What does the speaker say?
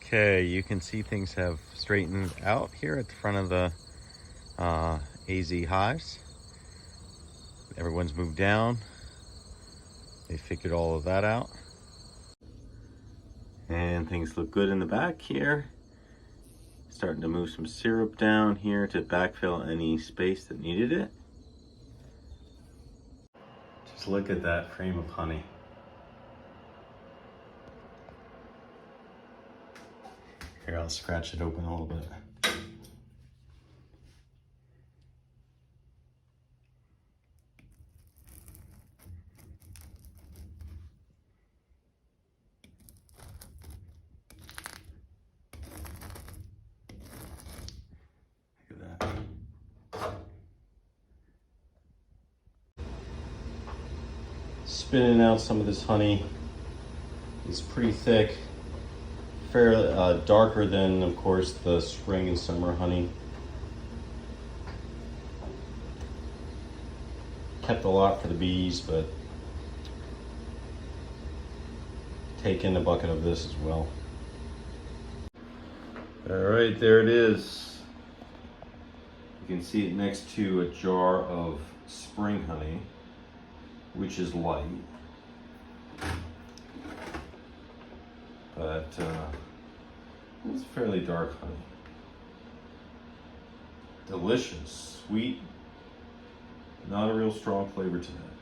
Okay, you can see things have straightened out here at the front of the AZ hives. Everyone's moved down. They figured all of that out. And things look good in the back here. Starting to move some syrup down here to backfill any space that needed it. Just look at that frame of honey. Here, I'll scratch it open a little bit. Look at that. Spinning out some of this honey. It's pretty thick, fairly darker than, of course, the spring and summer honey. Kept a lot for the bees, but take in a bucket of this as well. All right, there it is. You can see it next to a jar of spring honey, which is light. But it's fairly dark honey. Delicious, sweet, not a real strong flavor to that.